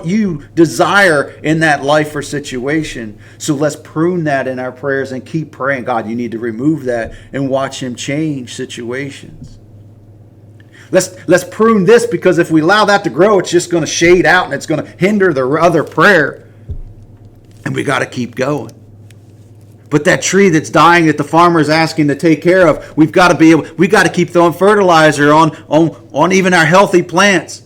you desire in that life or situation. So let's prune that in our prayers and keep praying. God, you need to remove that, and watch him change situations. Let's prune this, because if we allow that to grow, it's just going to shade out and it's going to hinder the other prayer. And we got to keep going. But that tree that's dying that the farmer is asking to take care of, we've got to keep throwing fertilizer on even our healthy plants.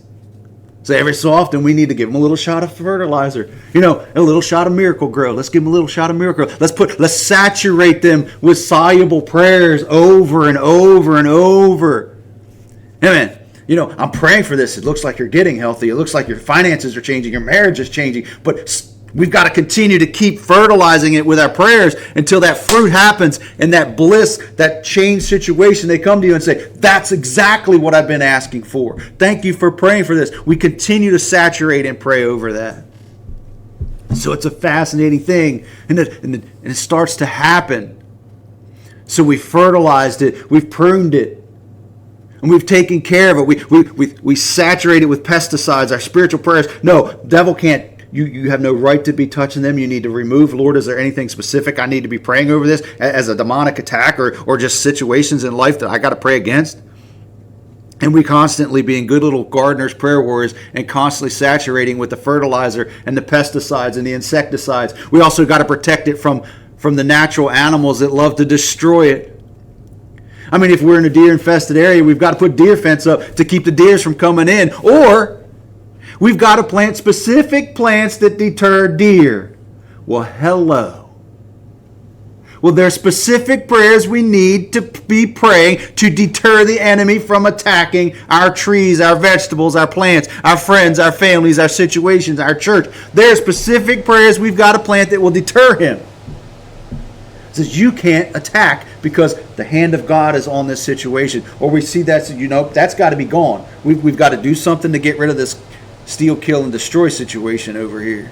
So every so often we need to give them a little shot of fertilizer. A little shot of Miracle Grow. Let's give them a little shot of Miracle Grow. Let's saturate them with soluble prayers over and over and over. Amen. I'm praying for this. It looks like you're getting healthy. It looks like your finances are changing. Your marriage is changing. But we've got to continue to keep fertilizing it with our prayers until that fruit happens, and that bliss, that changed situation, they come to you and say, that's exactly what I've been asking for. Thank you for praying for this. We continue to saturate and pray over that. So it's a fascinating thing. And it starts to happen. So we fertilized it. We've pruned it. And we've taken care of it. We saturate it with pesticides, our spiritual prayers. No, devil can't. You have no right to be touching them. You need to remove. Lord, is there anything specific I need to be praying over this as a demonic attack or just situations in life that I got to pray against? And we constantly being good little gardeners, prayer warriors, and constantly saturating with the fertilizer and the pesticides and the insecticides. We also got to protect it from the natural animals that love to destroy it. I mean, if we're in a deer-infested area, we've got to put deer fence up to keep the deers from coming in. Or we've got to plant specific plants that deter deer. Well, hello. Well, there are specific prayers we need to be praying to deter the enemy from attacking our trees, our vegetables, our plants, our friends, our families, our situations, our church. There are specific prayers we've got to plant that will deter him. It says you can't attack because the hand of God is on this situation. Or we see that, that's got to be gone. We've got to do something to get rid of this steal, kill, and destroy situation over here.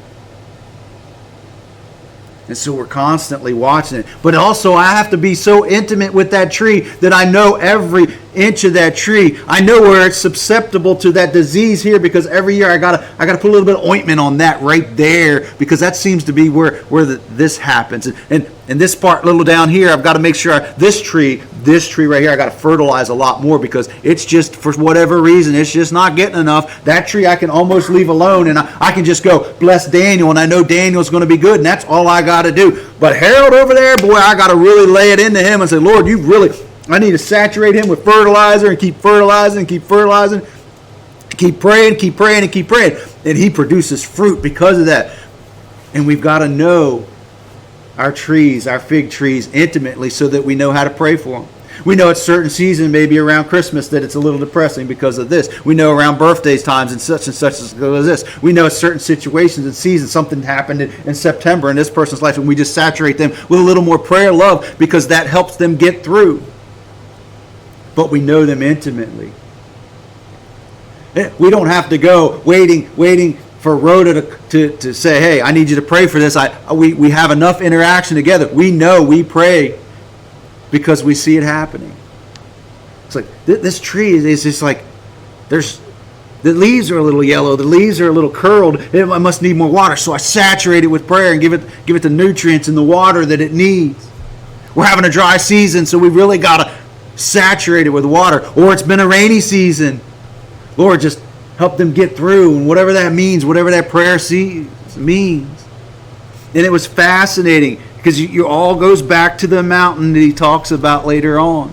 And so we're constantly watching it. But also I have to be so intimate with that tree that I know every inch of that tree. I know where it's susceptible to that disease here, because every year I gotta put a little bit of ointment on that right there, because that seems to be where this happens. And this part, little down here, I've got to make sure this tree right here, I got to fertilize a lot more, because it's just, for whatever reason, it's just not getting enough. That tree I can almost leave alone, and I can just go bless Daniel, and I know Daniel's going to be good, and that's all I got to do. But Harold over there, boy, I got to really lay it into him and say, Lord, I need to saturate him with fertilizer and keep fertilizing and keep fertilizing. Keep praying, keep praying, and keep praying. And he produces fruit because of that. And we've got to know our trees, our fig trees, intimately, so that we know how to pray for them. We know at certain season, maybe around Christmas, that it's a little depressing because of this. We know around birthdays times and such as this. We know at certain situations and seasons, something happened in September in this person's life, and we just saturate them with a little more prayer love, because that helps them get through. But we know them intimately. We don't have to go waiting for Rhoda to say, hey, I need you to pray for this. We have enough interaction together. We know, we pray, because we see it happening. It's like this tree is just like, the leaves are a little yellow, the leaves are a little curled. It must need more water, so I saturate it with prayer and give it the nutrients and the water that it needs. We're having a dry season, so we really got to saturate it with water. Or it's been a rainy season. Lord, just help them get through, and whatever that means, whatever that prayer means. And it was fascinating, because you all goes back to the mountain that he talks about later on.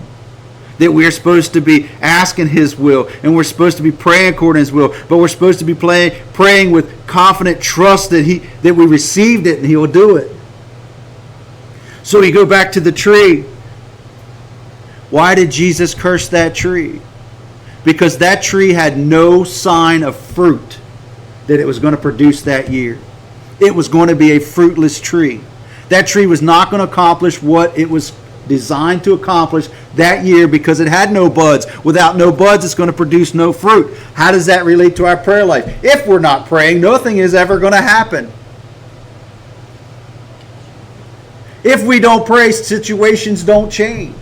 That we're supposed to be asking his will, and we're supposed to be praying according to his will, but we're supposed to be praying with confident trust that we received it and he will do it. So we go back to the tree. Why did Jesus curse that tree? Because that tree had no sign of fruit that it was going to produce that year. It was going to be a fruitless tree. That tree was not going to accomplish what it was designed to accomplish that year, because it had no buds. Without no buds, it's going to produce no fruit. How does that relate to our prayer life? If we're not praying, nothing is ever going to happen. If we don't pray, situations don't change.